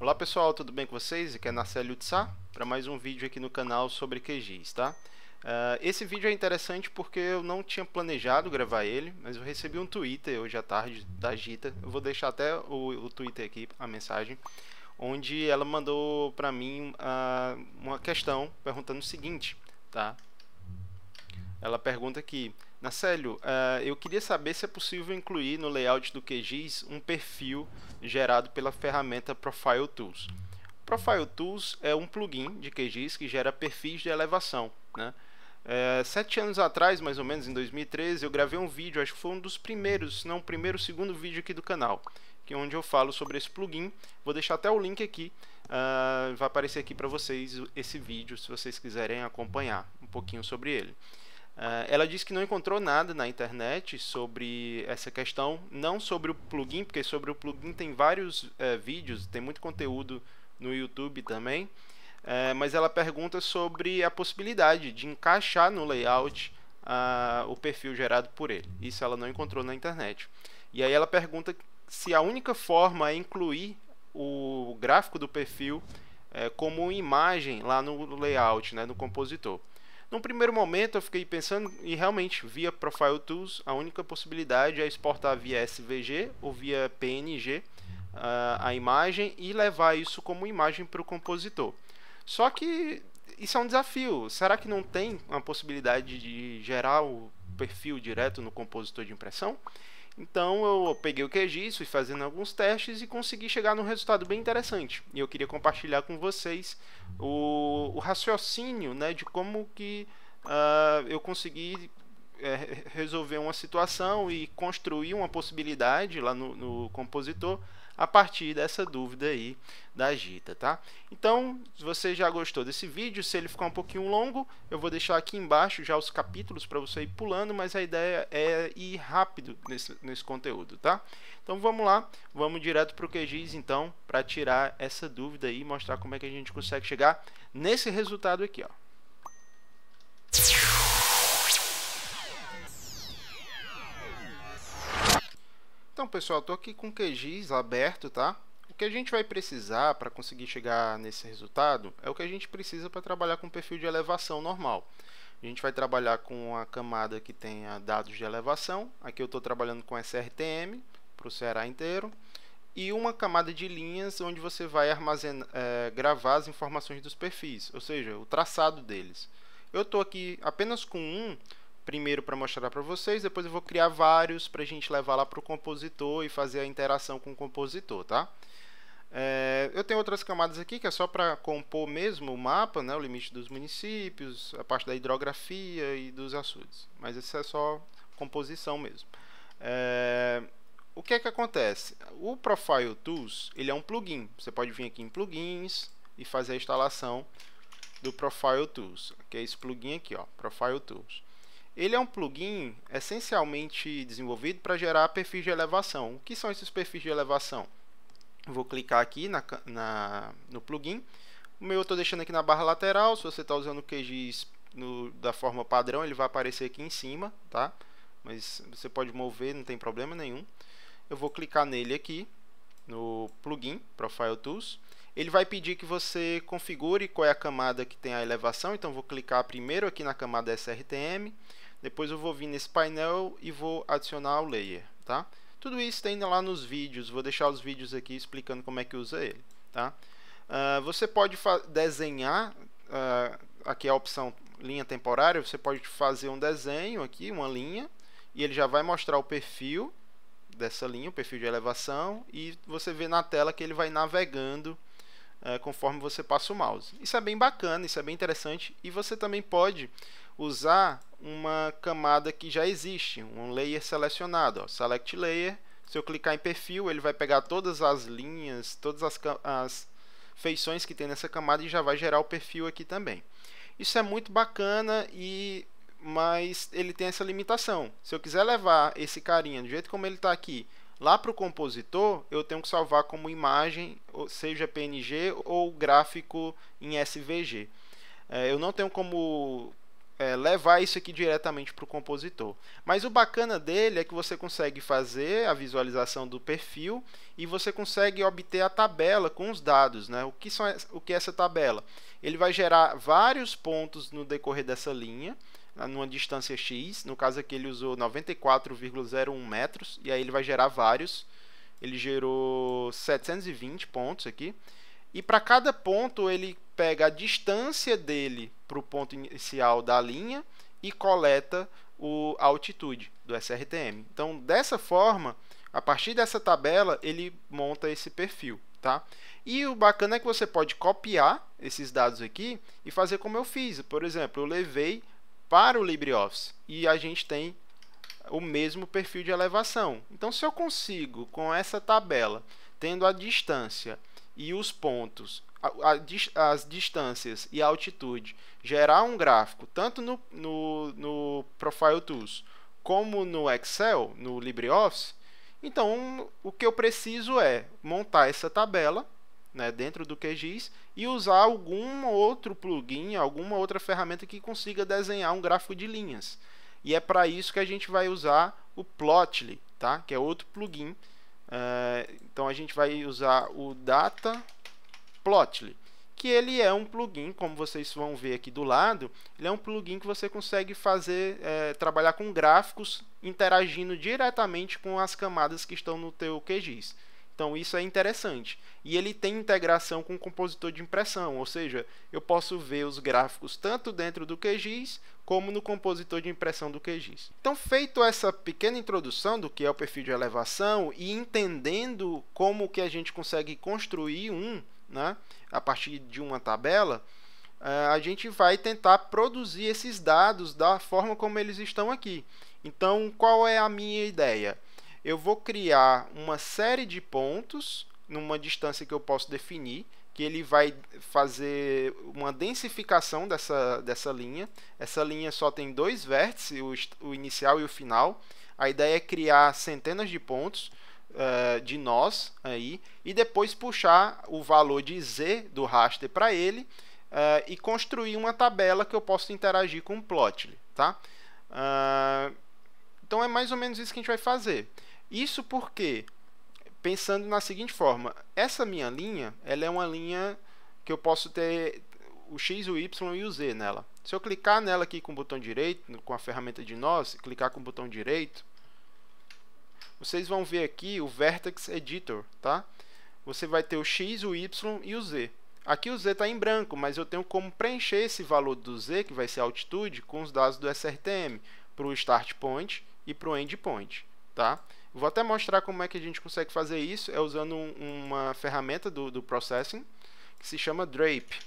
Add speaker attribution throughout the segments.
Speaker 1: Olá pessoal, tudo bem com vocês? Aqui é Narcélio de Sá para mais um vídeo aqui no canal sobre QGIS, tá? Esse vídeo é interessante porque eu não tinha planejado gravar ele, mas eu recebi um Twitter hoje à tarde da Gita. Eu vou deixar até o Twitter aqui, a mensagem, onde ela mandou para mim uma questão perguntando o seguinte, tá? Ela pergunta aqui: Narcélio, eu queria saber se é possível incluir no layout do QGIS um perfil gerado pela ferramenta Profile Tools. Profile Tools é um plugin de QGIS que gera perfis de elevação, né? 7 anos atrás, mais ou menos, em 2013, eu gravei um vídeo, acho que foi um dos primeiros, se não o primeiro, segundo vídeo aqui do canal, que é onde eu falo sobre esse plugin. Vou deixar até o link aqui, vai aparecer aqui para vocês esse vídeo, se vocês quiserem acompanhar um pouquinho sobre ele. Ela disse que não encontrou nada na internet sobre essa questão, não sobre o plugin, porque sobre o plugin tem vários vídeos, tem muito conteúdo no YouTube também, mas ela pergunta sobre a possibilidade de encaixar no layout o perfil gerado por ele. Isso ela não encontrou na internet. E aí ela pergunta se a única forma é incluir o gráfico do perfil como imagem lá no layout, né, no compositor. Num primeiro momento eu fiquei pensando e realmente via Profile Tools a única possibilidade é exportar via SVG ou via PNG a imagem e levar isso como imagem para o compositor. Só que isso é um desafio. Será que não tem uma possibilidade de gerar o perfil direto no compositor de impressão? Então eu peguei o QGIS, fui fazendo alguns testes e consegui chegar num resultado bem interessante. E eu queria compartilhar com vocês o raciocínio, né, de como que eu consegui resolver uma situação e construir uma possibilidade lá no compositor a partir dessa dúvida aí da Gita, tá? Então, se você já gostou desse vídeo, se ele ficar um pouquinho longo, eu vou deixar aqui embaixo já os capítulos para você ir pulando, mas a ideia é ir rápido nesse conteúdo, tá? Então vamos lá, vamos direto para o QGIS então, para tirar essa dúvida aí e mostrar como é que a gente consegue chegar nesse resultado aqui, ó. Então, pessoal, estou aqui com o QGIS aberto, tá? O que a gente vai precisar para conseguir chegar nesse resultado é o que a gente precisa para trabalhar com perfil de elevação normal. A gente vai trabalhar com a camada que tenha dados de elevação. Aqui eu estou trabalhando com SRTM para o Ceará inteiro. E uma camada de linhas onde você vai armazenar, gravar as informações dos perfis, ou seja, o traçado deles. Eu estou aqui apenas com um, primeiro para mostrar para vocês, depois eu vou criar vários para a gente levar lá para o compositor e fazer a interação com o compositor, tá? Eu tenho outras camadas aqui que é só para compor mesmo o mapa, né, o limite dos municípios, a parte da hidrografia e dos açudes, mas isso é só composição mesmo. O que é que acontece? O Profile Tools, ele é um plugin, você pode vir aqui em plugins e fazer a instalação do Profile Tools, que é esse plugin aqui, ó, Profile Tools. Ele é um plugin essencialmente desenvolvido para gerar perfis de elevação. O que são esses perfis de elevação? Vou clicar aqui no plugin. O meu eu estou deixando aqui na barra lateral. Se você está usando o QGIS da forma padrão, ele vai aparecer aqui em cima, tá? Mas você pode mover, não tem problema nenhum. Eu vou clicar nele aqui, no plugin Profile Tools. Ele vai pedir que você configure qual é a camada que tem a elevação. Então, vou clicar primeiro aqui na camada SRTM. Depois eu vou vir nesse painel e vou adicionar o layer, tá? Tudo isso tem lá nos vídeos, vou deixar os vídeos aqui explicando como é que usa ele, tá? Você pode desenhar, aqui é a opção linha temporária, você pode fazer um desenho aqui, uma linha, e ele já vai mostrar o perfil dessa linha, o perfil de elevação, e você vê na tela que ele vai navegando conforme você passa o mouse. Isso é bem bacana, isso é bem interessante, e você também pode usar uma camada que já existe, um layer selecionado, ó, Select Layer. Se eu clicar em perfil, ele vai pegar todas as linhas, todas as feições que tem nessa camada e já vai gerar o perfil aqui também. Isso é muito bacana, mas ele tem essa limitação. Se eu quiser levar esse carinha do jeito como ele está aqui lá para o compositor, eu tenho que salvar como imagem, seja PNG ou gráfico em SVG. Eu não tenho como levar isso aqui diretamente para o compositor. Mas o bacana dele é que você consegue fazer a visualização do perfil e você consegue obter a tabela com os dados, né? O que é essa tabela? Ele vai gerar vários pontos no decorrer dessa linha, numa distância x. No caso aqui ele usou 94,01 metros, e aí ele vai gerar vários. Ele gerou 720 pontos aqui. E para cada ponto ele pega a distância dele para o ponto inicial da linha e coleta a altitude do SRTM. Então, dessa forma, a partir dessa tabela, ele monta esse perfil. Tá? E o bacana é que você pode copiar esses dados aqui e fazer como eu fiz. Por exemplo, eu levei para o LibreOffice e a gente tem o mesmo perfil de elevação. Então, se eu consigo, com essa tabela, tendo a distância e os pontos, as distâncias e a altitude, gerar um gráfico tanto no Profile Tools como no Excel, no LibreOffice, então o que eu preciso é montar essa tabela, né, dentro do QGIS e usar algum outro plugin, alguma outra ferramenta que consiga desenhar um gráfico de linhas. E é para isso que a gente vai usar o Plotly, tá? Que é outro plugin. Então a gente vai usar o Data Plotly, que ele é um plugin, como vocês vão ver aqui do lado, ele é um plugin que você consegue fazer, trabalhar com gráficos interagindo diretamente com as camadas que estão no teu QGIS. Então isso é interessante. E ele tem integração com o compositor de impressão, ou seja, eu posso ver os gráficos tanto dentro do QGIS como no compositor de impressão do QGIS. Então, feito essa pequena introdução do que é o perfil de elevação e entendendo como que a gente consegue construir né, a partir de uma tabela, a gente vai tentar produzir esses dados da forma como eles estão aqui. Então, qual é a minha ideia? Eu vou criar uma série de pontos numa distância que eu posso definir, que ele vai fazer uma densificação dessa linha. Essa linha só tem dois vértices, o inicial e o final. A ideia é criar centenas de pontos de nós aí, e depois puxar o valor de z do raster para ele e construir uma tabela que eu possa interagir com o Plotly. Tá? Então é mais ou menos isso que a gente vai fazer. Isso porque, pensando na seguinte forma, essa minha linha, ela é uma linha que eu posso ter o X, o Y e o Z nela. Se eu clicar nela aqui com o botão direito, com a ferramenta de nós, clicar com o botão direito, vocês vão ver aqui o Vertex Editor, tá? Você vai ter o X, o Y e o Z. Aqui o Z está em branco, mas eu tenho como preencher esse valor do Z, que vai ser a altitude, com os dados do SRTM, para o Start Point e para o End Point, tá? Vou até mostrar como é que a gente consegue fazer isso, usando uma ferramenta do Processing, que se chama Drape.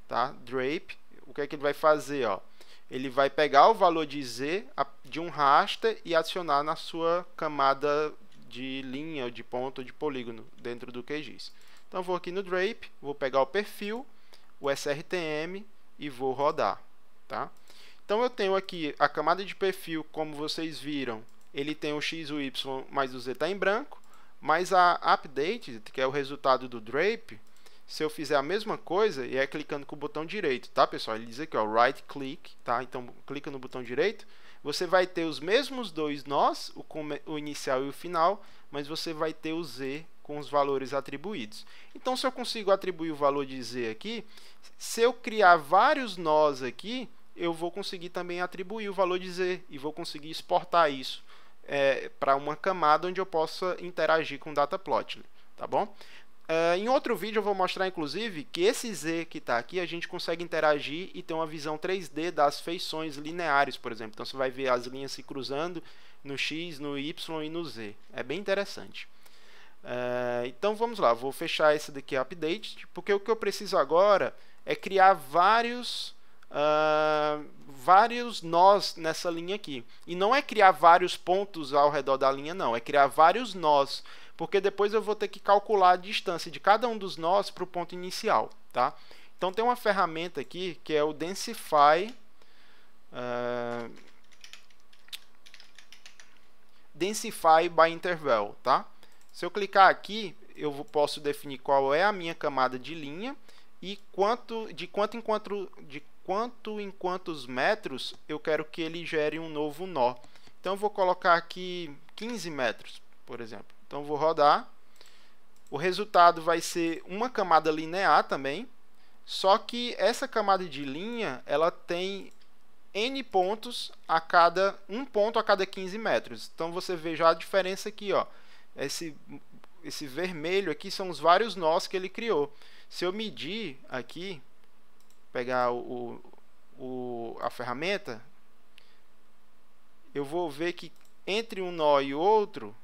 Speaker 1: Tá? Drape, o que é que ele vai fazer? Ó? Ele vai pegar o valor de Z de um raster e adicionar na sua camada de linha, de ponto ou de polígono dentro do QGIS. Então, eu vou aqui no Drape, vou pegar o perfil, o SRTM e vou rodar. Tá? Então, eu tenho aqui a camada de perfil, como vocês viram, ele tem o X, o Y, mas o Z está em branco. Mas a Update, que é o resultado do Drape, se eu fizer a mesma coisa, e é clicando com o botão direito, tá, pessoal? Ele diz aqui, ó, Right Click, tá? Então, clica no botão direito. Você vai ter os mesmos dois nós, o inicial e o final, mas você vai ter o Z com os valores atribuídos. Então, se eu consigo atribuir o valor de Z aqui, se eu criar vários nós aqui, eu vou conseguir também atribuir o valor de Z e vou conseguir exportar isso para uma camada onde eu possa interagir com o Dataplotly, tá bom? Em outro vídeo eu vou mostrar, inclusive, que esse Z que está aqui, a gente consegue interagir e ter uma visão 3D das feições lineares, por exemplo. Então, você vai ver as linhas se cruzando no X, no Y e no Z. É bem interessante. Então, vamos lá. Vou fechar esse daqui, Update, porque o que eu preciso agora é criar vários nós nessa linha aqui. E não é criar vários pontos ao redor da linha, não. É criar vários nós, porque depois eu vou ter que calcular a distância de cada um dos nós para o ponto inicial. Tá? Então, tem uma ferramenta aqui que é o Densify. Densify by Interval. Tá? Se eu clicar aqui, eu posso definir qual é a minha camada de linha e de quanto em quantos metros eu quero que ele gere um novo nó. Então eu vou colocar aqui 15 metros, por exemplo. Então eu vou rodar. O resultado vai ser uma camada linear também, só que essa camada de linha ela tem N pontos a cada um ponto a cada 15 metros. Então você vê já a diferença aqui, ó. Esse vermelho aqui são os vários nós que ele criou. Se eu medir aqui, pegar a ferramenta, eu vou ver que entre um nó e o outro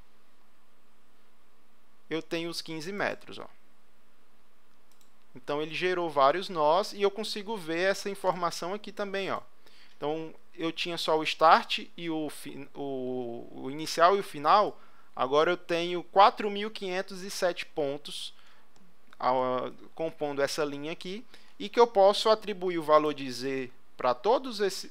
Speaker 1: eu tenho os 15 metros. Ó. Então ele gerou vários nós e eu consigo ver essa informação aqui também. Ó. Então eu tinha só o start e o inicial e o final. Agora eu tenho 4.507 pontos compondo essa linha aqui, e que eu posso atribuir o valor de z para todos esses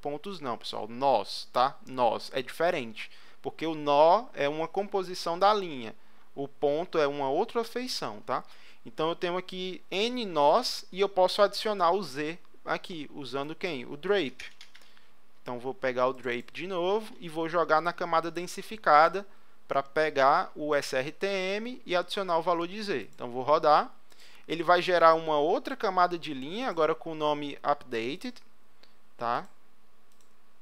Speaker 1: pontos. Não, pessoal, nós, tá? Nós é diferente, porque o nó é uma composição da linha, o ponto é uma outra feição, tá? Então eu tenho aqui n nós e eu posso adicionar o z aqui usando quem? O drape. Então vou pegar o drape de novo e vou jogar na camada densificada para pegar o srtm e adicionar o valor de z. Então vou rodar. Ele vai gerar uma outra camada de linha, agora com o nome updated, tá?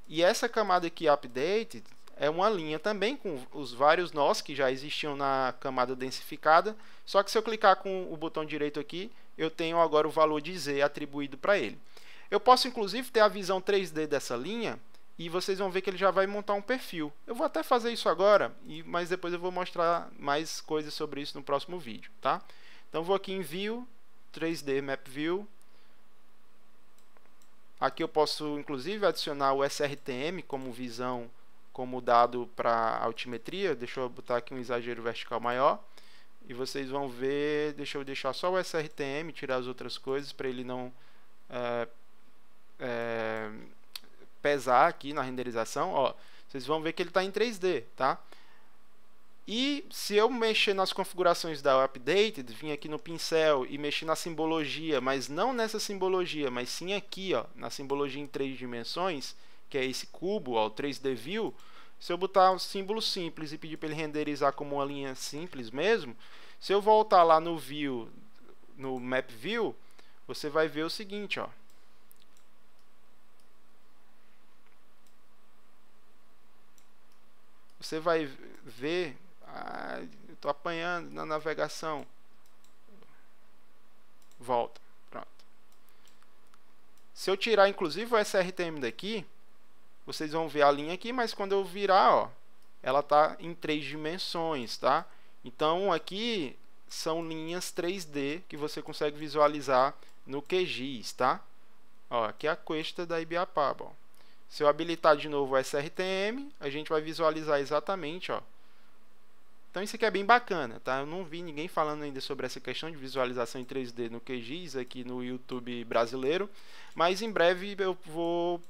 Speaker 1: E essa camada aqui, updated, é uma linha também com os vários nós que já existiam na camada densificada, só que se eu clicar com o botão direito aqui, eu tenho agora o valor de z atribuído para ele. Eu posso inclusive ter a visão 3D dessa linha, e vocês vão ver que ele já vai montar um perfil. Eu vou até fazer isso agora, mas depois eu vou mostrar mais coisas sobre isso no próximo vídeo, tá? Então vou aqui em View, 3D Map View. Aqui eu posso inclusive adicionar o srtm como visão, como dado para altimetria. Deixa eu botar aqui um exagero vertical maior. E vocês vão ver, deixa eu deixar só o srtm, tirar as outras coisas para ele não pesar aqui na renderização. Ó, vocês vão ver que ele está em 3D, tá? E se eu mexer nas configurações da Updated, vir aqui no pincel e mexer na simbologia, mas não nessa simbologia, mas sim aqui, ó, na simbologia em 3 dimensões, que é esse cubo, ó, o 3D View, se eu botar um símbolo simples e pedir para ele renderizar como uma linha simples mesmo, se eu voltar lá no View, no Map View, você vai ver o seguinte, ó. Você vai ver, eu estou apanhando na navegação, volta, pronto. Se eu tirar inclusive o srtm daqui, vocês vão ver a linha aqui, mas quando eu virar, ó, ela está em 3 dimensões, tá? Então aqui são linhas 3D que você consegue visualizar no QGIS, tá? Ó, aqui é a cuesta da Ibiapaba, ó. Se eu habilitar de novo o srtm, a gente vai visualizar exatamente, ó. Então isso aqui é bem bacana, tá? Eu não vi ninguém falando ainda sobre essa questão de visualização em 3D no QGIS aqui no YouTube brasileiro, mas em breve eu vou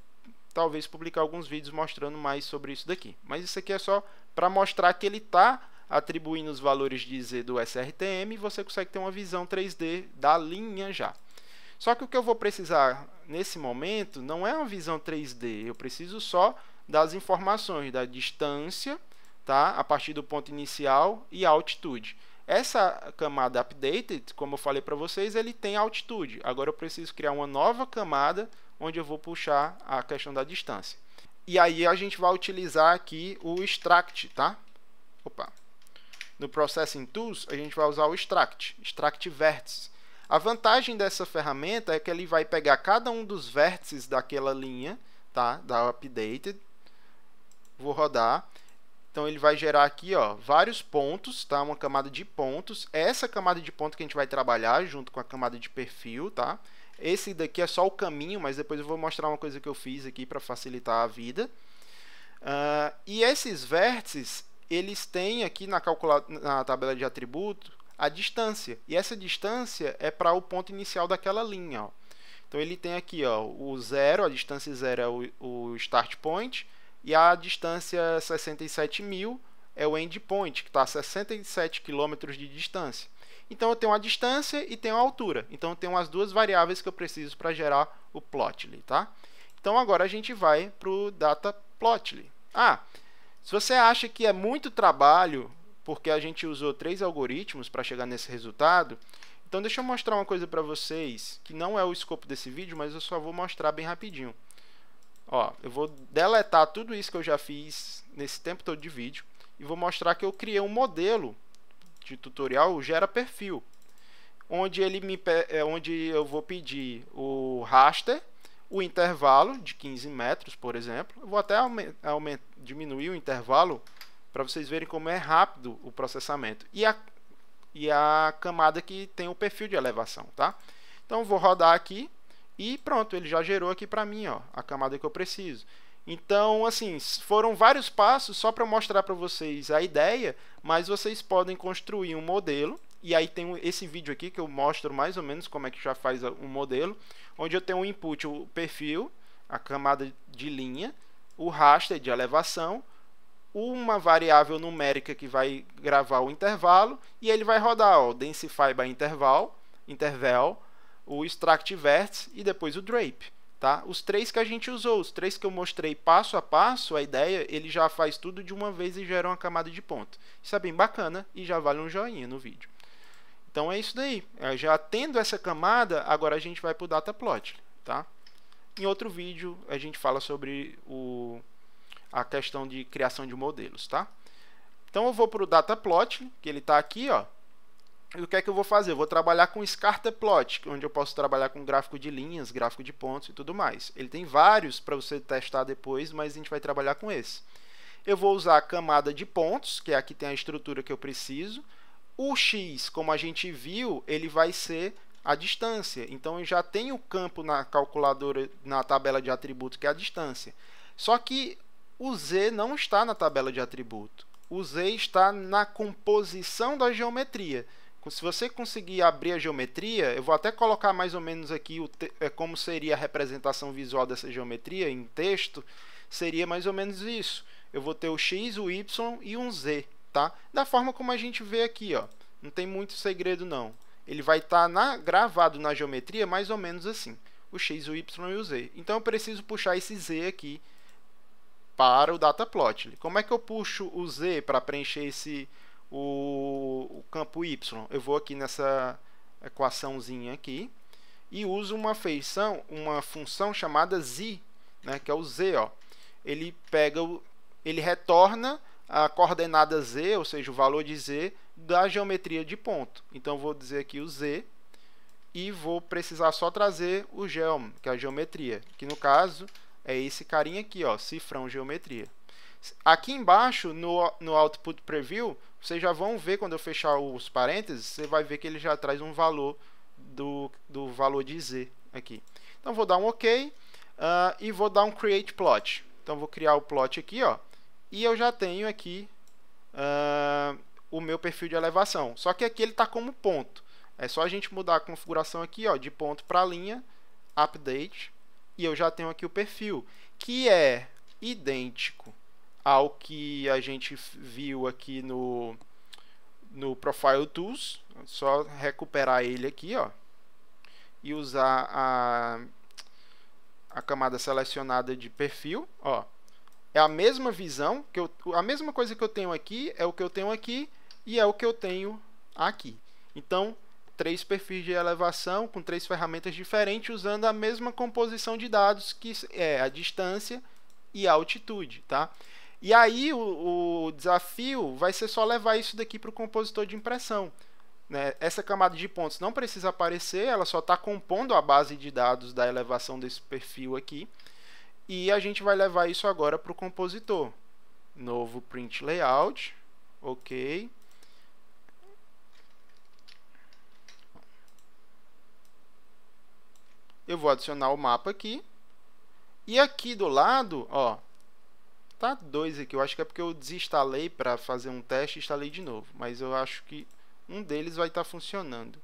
Speaker 1: talvez publicar alguns vídeos mostrando mais sobre isso daqui. Mas isso aqui é só para mostrar que ele está atribuindo os valores de Z do srtm e você consegue ter uma visão 3D da linha já. Só que o que eu vou precisar nesse momento não é uma visão 3D, eu preciso só das informações da distância, tá? A partir do ponto inicial e a altitude. Essa camada updated, como eu falei para vocês, ele tem altitude. Agora eu preciso criar uma nova camada onde eu vou puxar a questão da distância. E aí a gente vai utilizar aqui o extract, tá? Opa. No Processing Tools, a gente vai usar o extract vértices. A vantagem dessa ferramenta é que ele vai pegar cada um dos vértices daquela linha, tá? Da updated. Vou rodar. Então ele vai gerar aqui, ó, vários pontos, tá? Uma camada de pontos. Essa camada de ponto que a gente vai trabalhar junto com a camada de perfil, tá? Esse daqui é só o caminho, mas depois eu vou mostrar uma coisa que eu fiz aqui para facilitar a vida. E esses vértices, eles têm aqui na tabela de atributo a distância. E essa distância é para o ponto inicial daquela linha, ó. Então ele tem aqui, ó, o zero, a distância zero é o start point, e a distância 67.000 é o end point, que está a 67 km de distância. Então eu tenho a distância e tenho a altura. Então eu tenho as duas variáveis que eu preciso para gerar o Plotly, tá? Então agora a gente vai para o Data Plotly. Se você acha que é muito trabalho, porque a gente usou 3 algoritmos para chegar nesse resultado, então deixa eu mostrar uma coisa para vocês, que não é o escopo desse vídeo, mas eu só vou mostrar bem rapidinho. Eu vou deletar tudo isso que eu já fiz nesse tempo todo de vídeo e vou mostrar que eu criei um modelo de tutorial, o Gera Perfil, onde eu vou pedir o raster, o intervalo de 15 metros, por exemplo. Eu vou até diminuir o intervalo para vocês verem como é rápido o processamento. E a camada que tem o perfil de elevação, tá? Então eu vou rodar aqui e pronto, ele já gerou aqui para mim, a camada que eu preciso. Então, assim, foram vários passos só para mostrar para vocês a ideia, mas vocês podem construir um modelo. E aí tem esse vídeo aqui que eu mostro mais ou menos como é que já faz um modelo, onde eu tenho o input, o perfil, a camada de linha, o raster de elevação, uma variável numérica que vai gravar o intervalo, e ele vai rodar o Densify by Interval, o Extract Vertex e depois o Drape. Tá? Os 3 que a gente usou, os 3 que eu mostrei passo a passo, a ideia, ele já faz tudo de uma vez e gera uma camada de ponto. Isso é bem bacana e já vale um joinha no vídeo. Então é isso daí. Já tendo essa camada, agora a gente vai para o Data Plotly, tá? Em outro vídeo a gente fala sobre a questão de criação de modelos, tá? Então eu vou para o Data Plotly, que ele está aqui, E o que é que eu vou fazer? Eu vou trabalhar com Scatter Plot, onde eu posso trabalhar com gráfico de linhas, gráfico de pontos e tudo mais. Ele tem vários para você testar depois, mas a gente vai trabalhar com esse. Eu vou usar a camada de pontos, que aqui tem a estrutura que eu preciso. O X, como a gente viu, ele vai ser a distância. Então, eu já tenho o campo na calculadora, na tabela de atributo, que é a distância. Só que o Z não está na tabela de atributo. O Z está na composição da geometria. Se você conseguir abrir a geometria, eu vou até colocar mais ou menos aqui como seria a representação visual dessa geometria em texto, seria mais ou menos isso. Eu vou ter o X, o Y e um Z, tá? Da forma como a gente vê aqui, Não tem muito segredo não. Ele vai estar gravado na geometria mais ou menos assim. O X, o Y e o Z. Então eu preciso puxar esse Z aqui para o Data Plotly. Como é que eu puxo o Z para preencher o campo Y? Eu vou aqui nessa equaçãozinha aqui e uso uma função chamada Z, né, que é o Z, ele retorna a coordenada Z, ou seja, o valor de Z da geometria de ponto. Então eu vou dizer aqui o Z e vou precisar só trazer o geom, que é a geometria, que no caso é esse carinha aqui, cifrão geometria. Aqui embaixo, no Output Preview, vocês já vão ver, quando eu fechar os parênteses, você vai ver que ele já traz um valor do valor de Z aqui. Então, vou dar um OK e vou dar um Create Plot. Então, vou criar o plot aqui, e eu já tenho aqui o meu perfil de elevação. Só que aqui ele está como ponto. É só a gente mudar a configuração aqui, de ponto para linha, Update, e eu já tenho aqui o perfil, que é idêntico ao que a gente viu aqui no Profile Tools. Só recuperar ele aqui, e usar a camada selecionada de perfil, É a mesma visão, a mesma coisa que eu tenho aqui é o que eu tenho aqui e é o que eu tenho aqui. Então, 3 perfis de elevação com 3 ferramentas diferentes usando a mesma composição de dados, que é a distância e a altitude, tá? E aí o desafio vai ser só levar isso daqui para o compositor de impressão, né? Essa camada de pontos não precisa aparecer, ela só está compondo a base de dados da elevação desse perfil aqui. E a gente vai levar isso agora para o compositor. Novo Print Layout, OK. Eu vou adicionar o mapa aqui. E aqui do lado, tá 2 aqui. Eu acho que é porque eu desinstalei para fazer um teste e instalei de novo. Mas eu acho que um deles vai estar funcionando.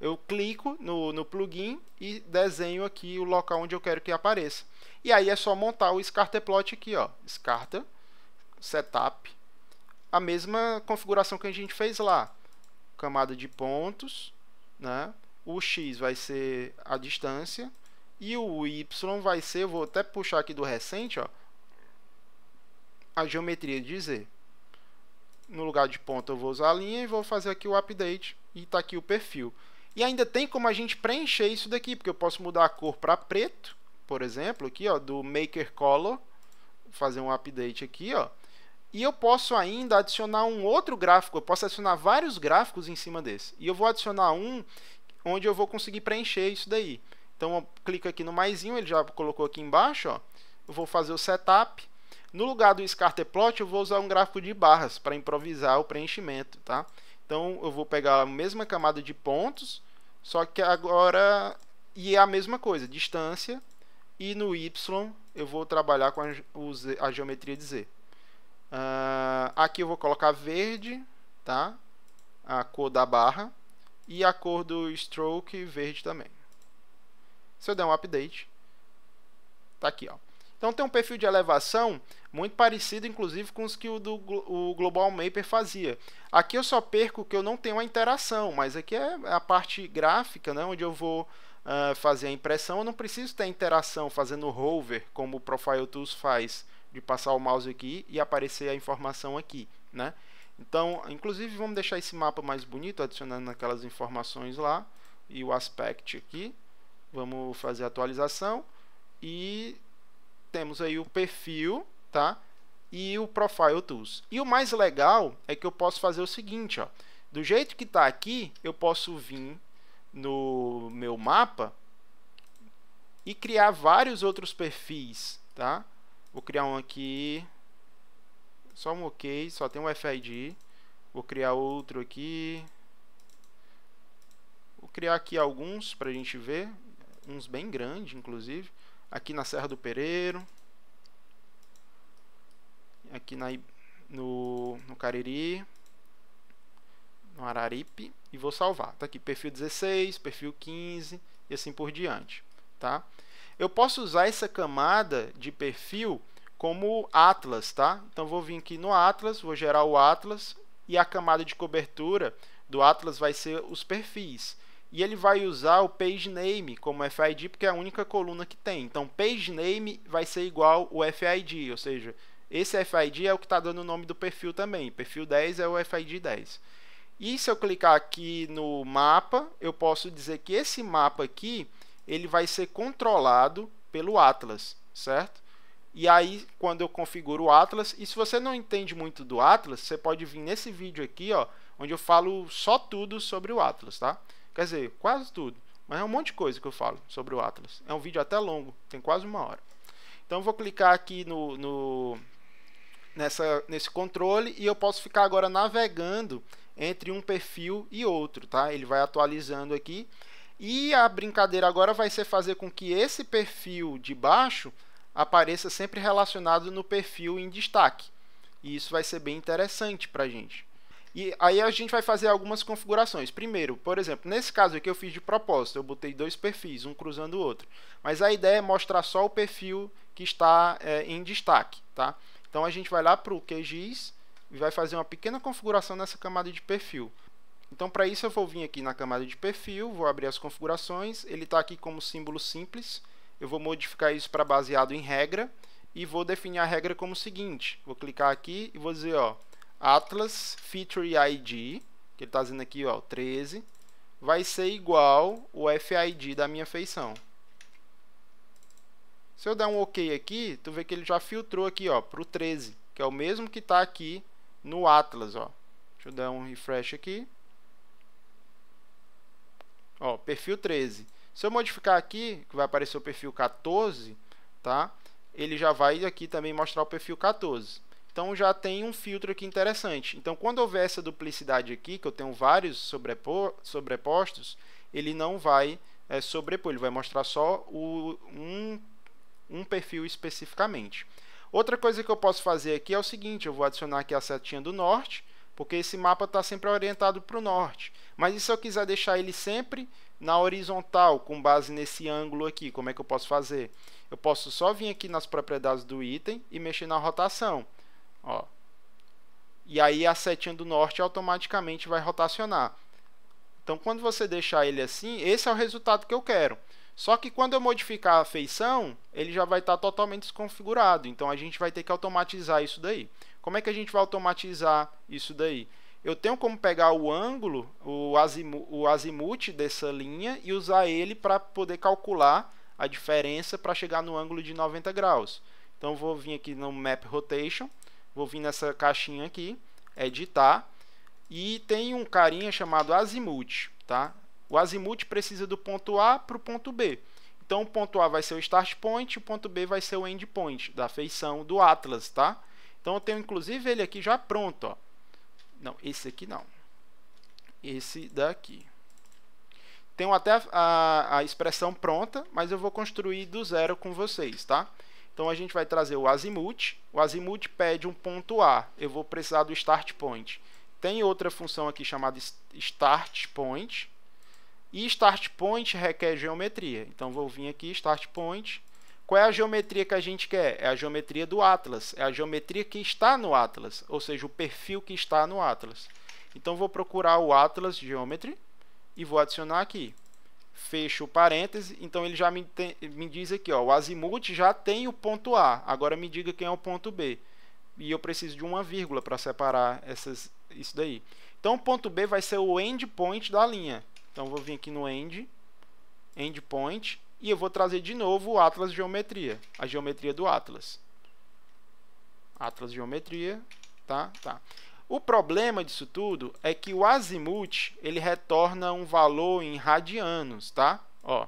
Speaker 1: Eu clico no plugin e desenho aqui o local onde eu quero que apareça. E aí é só montar o Scatter Plot aqui, Scatter, Setup. A mesma configuração que a gente fez lá. camada de pontos, né? O x vai ser a distância e o y vai ser, eu vou até puxar aqui do recente, ó, a geometria de Z. No lugar de ponto eu vou usar a linha e vou fazer aqui o update e está aqui o perfil. E ainda tem como a gente preencher isso daqui, porque eu posso mudar a cor para preto, por exemplo, aqui, ó, do Maker Color, fazer um update aqui, ó. E eu posso ainda adicionar um outro gráfico, eu posso adicionar vários gráficos em cima desse. E eu vou adicionar um onde eu vou conseguir preencher isso daí. Então, eu clico aqui no maisinho, ele já colocou aqui embaixo, ó. Eu vou fazer o setup. No lugar do Scatterplot, eu vou usar um gráfico de barras para improvisar o preenchimento, tá? Então, eu vou pegar a mesma camada de pontos, só que agora é a mesma coisa, distância, e no Y eu vou trabalhar com a geometria de Z. Aqui eu vou colocar verde, tá? A cor da barra, e a cor do stroke verde também. Se eu der um update, tá aqui, ó. Então tem um perfil de elevação muito parecido, inclusive, com os que o Global Mapper fazia. Aqui eu só perco que eu não tenho a interação, mas aqui é a parte gráfica, né, onde eu vou fazer a impressão. Eu não preciso ter interação fazendo hover, como o Profile Tools faz, de passar o mouse aqui e aparecer a informação aqui, né? Então, inclusive, vamos deixar esse mapa mais bonito, adicionando aquelas informações lá, e o aspect aqui. Vamos fazer a atualização e temos aí o perfil, tá? E o Profile Tools. E o mais legal é que eu posso fazer o seguinte, ó. Do jeito que está aqui, eu posso vir no meu mapa e criar vários outros perfis, tá? Vou criar um aqui, só um OK, só tem um FID. Vou criar outro aqui. Vou criar aqui alguns para a gente ver, uns bem grandes, inclusive. Aqui na Serra do Pereiro, aqui no Cariri, no Araripe, e vou salvar. Tá aqui perfil 16, perfil 15 e assim por diante, tá? Eu posso usar essa camada de perfil como Atlas, tá? Então vou vir aqui no Atlas, vou gerar o Atlas e a camada de cobertura do Atlas vai ser os perfis. E ele vai usar o page name como FID, porque é a única coluna que tem. Então, page name vai ser igual o FID, ou seja, esse FID é o que está dando o nome do perfil também. Perfil 10 é o FID 10. E se eu clicar aqui no mapa, eu posso dizer que esse mapa aqui, ele vai ser controlado pelo Atlas, certo? E aí, quando eu configuro o Atlas, e se você não entende muito do Atlas, você pode vir nesse vídeo aqui, ó, onde eu falo só tudo sobre o Atlas, tá? Quer dizer, quase tudo, mas é um monte de coisa que eu falo sobre o Atlas. É um vídeo até longo, tem quase 1 hora. Então, eu vou clicar aqui nesse controle e eu posso ficar agora navegando entre um perfil e outro, tá? Ele vai atualizando aqui. E a brincadeira agora vai ser fazer com que esse perfil de baixo apareça sempre relacionado no perfil em destaque. E isso vai ser bem interessante para a gente. E aí a gente vai fazer algumas configurações. Primeiro, por exemplo, nesse caso aqui eu fiz de propósito, eu botei 2 perfis, um cruzando o outro. Mas a ideia é mostrar só o perfil que está em destaque, tá? Então a gente vai lá para o QGIS e vai fazer uma pequena configuração nessa camada de perfil. Então para isso eu vou vir aqui na camada de perfil, vou abrir as configurações, ele está aqui como símbolo simples, eu vou modificar isso para baseado em regra e vou definir a regra como o seguinte, vou clicar aqui e vou dizer, ó, Atlas Feature ID, que ele está dizendo aqui, ó, 13, vai ser igual o FID da minha feição. Se eu der um OK aqui, tu vê que ele já filtrou aqui, ó, para o 13, que é o mesmo que está aqui no Atlas, ó. Deixa eu dar um refresh aqui. Ó, perfil 13. Se eu modificar aqui, que vai aparecer o perfil 14, tá? Ele já vai aqui também mostrar o perfil 14. Então já tem um filtro aqui interessante. Então quando houver essa duplicidade aqui, que eu tenho vários sobrepostos, ele não vai sobrepor, ele vai mostrar só um perfil especificamente. Outra coisa que eu posso fazer aqui é o seguinte, eu vou adicionar aqui a setinha do norte, porque esse mapa está sempre orientado para o norte. Mas e se eu quiser deixar ele sempre na horizontal, com base nesse ângulo aqui, como é que eu posso fazer? Eu posso só vir aqui nas propriedades do item e mexer na rotação. Ó. E aí a setinha do norte automaticamente vai rotacionar. Então, quando você deixar ele assim, esse é o resultado que eu quero. Só que quando eu modificar a feição, ele já vai estar totalmente desconfigurado. Então, a gente vai ter que automatizar isso daí. Como é que a gente vai automatizar isso daí? Eu tenho como pegar o ângulo, o azimuth dessa linha e usar ele para poder calcular a diferença para chegar no ângulo de 90 graus. Então, eu vou vir aqui no Map Rotation, vou vir nessa caixinha aqui, editar, e tem um carinha chamado azimuth, tá? O azimuth precisa do ponto A para o ponto B. Então, o ponto A vai ser o start point, o ponto B vai ser o end point da feição do Atlas, tá? Então, eu tenho inclusive ele aqui já pronto, ó. Não, esse aqui não. Esse daqui. Tenho até a expressão pronta, mas eu vou construir do zero com vocês, tá? Então, a gente vai trazer o azimuth. O azimuth pede um ponto A. Eu vou precisar do start point. Tem outra função aqui chamada start point. E start point requer geometria. Então, vou vir aqui, start point. Qual é a geometria que a gente quer? É a geometria do Atlas. É a geometria que está no Atlas, ou seja, o perfil que está no Atlas. Então, vou procurar o Atlas Geometry e vou adicionar aqui. Fecho o parêntese. Então, ele já me diz aqui, ó, o azimuth já tem o ponto A. Agora, me diga quem é o ponto B. E eu preciso de uma vírgula para separar isso daí. Então, o ponto B vai ser o endpoint da linha. Então, vou vir aqui no endpoint. E eu vou trazer de novo o Atlas Geometria, a geometria do Atlas. Atlas Geometria, tá? O problema disso tudo é que o azimuth, ele retorna um valor em radianos, tá? Ó,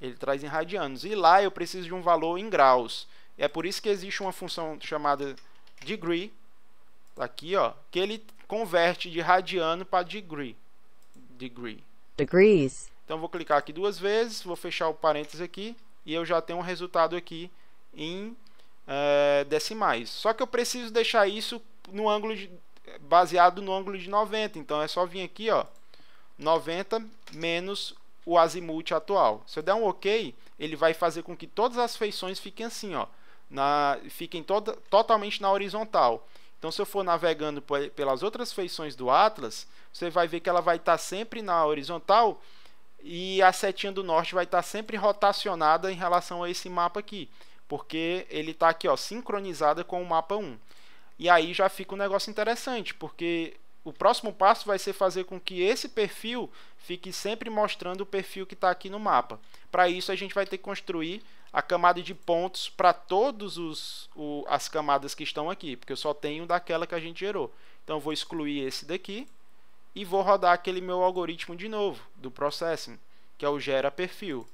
Speaker 1: ele traz em radianos. E lá eu preciso de um valor em graus. É por isso que existe uma função chamada degree, tá aqui, ó, que ele converte de radiano para degree. Degrees. Então, vou clicar aqui duas vezes, vou fechar o parênteses aqui e eu já tenho um resultado aqui em decimais. Só que eu preciso deixar isso no ângulo baseado no ângulo de 90. Então, é só vir aqui, ó, 90 menos o azimuth atual. Se eu der um OK, ele vai fazer com que todas as feições fiquem assim, ó, fiquem totalmente na horizontal. Então, se eu for navegando pelas outras feições do Atlas, você vai ver que ela vai estar sempre na horizontal e a setinha do norte vai estar sempre rotacionada em relação a esse mapa aqui, porque ele está aqui, ó, sincronizada com o mapa 1. E aí já fica um negócio interessante, porque o próximo passo vai ser fazer com que esse perfil fique sempre mostrando o perfil que está aqui no mapa. Para isso, a gente vai ter que construir a camada de pontos para todas as camadas que estão aqui, porque eu só tenho daquela que a gente gerou. Então, eu vou excluir esse daqui e vou rodar aquele meu algoritmo de novo, do Processing, que é o gera perfil,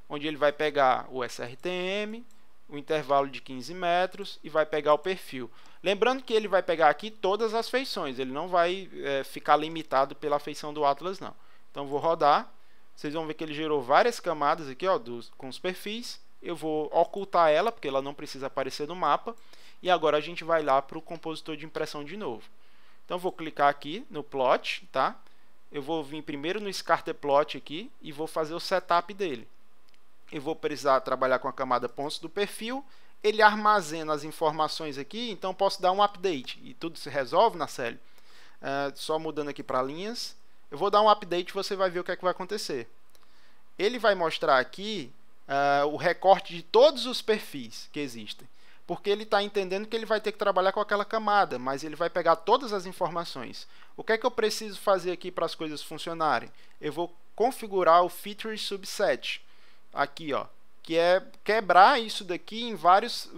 Speaker 1: onde ele vai pegar o SRTM, o intervalo de 15 metros e vai pegar o perfil. Lembrando que ele vai pegar aqui todas as feições, ele não vai ficar limitado pela feição do Atlas, não. Então, vou rodar, vocês vão ver que ele gerou várias camadas aqui, ó, com os perfis. Eu vou ocultar ela, porque ela não precisa aparecer no mapa. E agora a gente vai lá para o compositor de impressão de novo. Então, vou clicar aqui no plot, tá? Eu vou vir primeiro no scatter plot aqui e vou fazer o setup dele. Eu vou precisar trabalhar com a camada pontos do perfil. Ele armazena as informações aqui, então posso dar um update e tudo se resolve na série. Só mudando aqui para linhas. Eu vou dar um update e você vai ver o que é que vai acontecer. Ele vai mostrar aqui o recorte de todos os perfis que existem. Porque ele está entendendo que ele vai ter que trabalhar com aquela camada, mas ele vai pegar todas as informações. O que é que eu preciso fazer aqui para as coisas funcionarem? Eu vou configurar o Feature Subset, aqui, ó, que é quebrar isso daqui em várias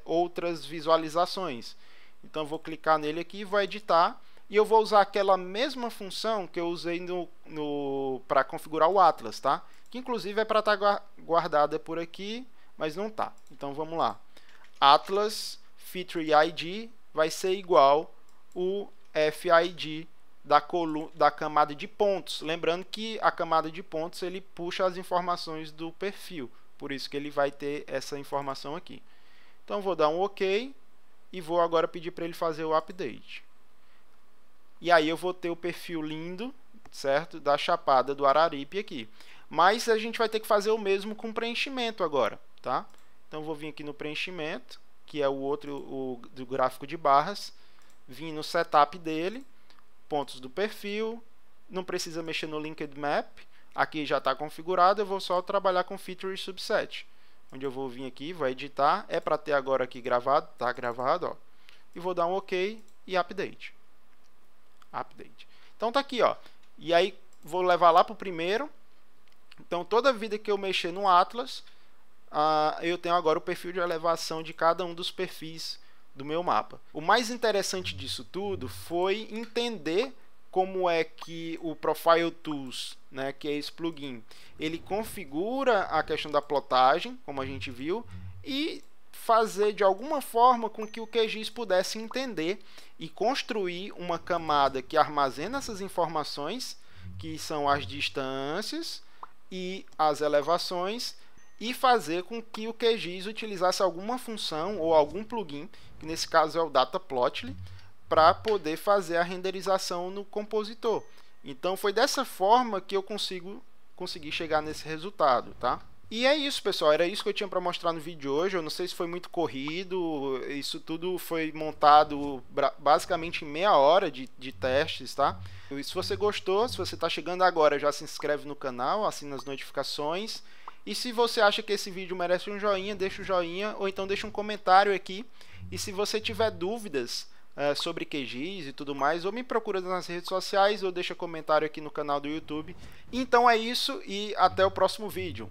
Speaker 1: outras visualizações. Então, eu vou clicar nele aqui, vou editar, e eu vou usar aquela mesma função que eu usei para configurar o Atlas, tá? Que inclusive é para estar guardada por aqui, mas não tá. Então, vamos lá. Atlas Feature ID vai ser igual o FID da camada de pontos. Lembrando que a camada de pontos ele puxa as informações do perfil. Por isso que ele vai ter essa informação aqui. Então, vou dar um OK e vou agora pedir para ele fazer o update. E aí eu vou ter o perfil lindo, certo? Da Chapada do Araripe aqui. Mas a gente vai ter que fazer o mesmo com preenchimento agora, tá? Então, vou vir aqui no preenchimento, que é o do gráfico de barras. Vim no setup dele, pontos do perfil, não precisa mexer no Linked Map, aqui já está configurado, eu vou só trabalhar com Feature Subset, onde eu vou vir aqui, vou editar, é para ter agora aqui gravado, está gravado, ó, e vou dar um OK e Update. Então tá aqui, ó, e aí vou levar lá para o primeiro. Então toda vida que eu mexer no Atlas, eu tenho agora o perfil de elevação de cada um dos perfis do meu mapa. O mais interessante disso tudo foi entender como é que o Profile Tools, né, que é esse plugin, ele configura a questão da plotagem, como a gente viu, e fazer de alguma forma com que o QGIS pudesse entender e construir uma camada que armazena essas informações, que são as distâncias e as elevações, e fazer com que o QGIS utilizasse alguma função ou algum plugin, que nesse caso é o Dataplotly, para poder fazer a renderização no compositor. Então foi dessa forma que eu consegui chegar nesse resultado, tá? E é isso, pessoal, era isso que eu tinha para mostrar no vídeo de hoje. Eu não sei se foi muito corrido, isso tudo foi montado basicamente em meia hora de testes, tá? E se você gostou, se você está chegando agora, já se inscreve no canal, assina as notificações. E se você acha que esse vídeo merece um joinha, deixa o joinha, ou então deixa um comentário aqui. E se você tiver dúvidas sobre QGIS e tudo mais, ou me procura nas redes sociais, ou deixa comentário aqui no canal do YouTube. Então é isso e até o próximo vídeo.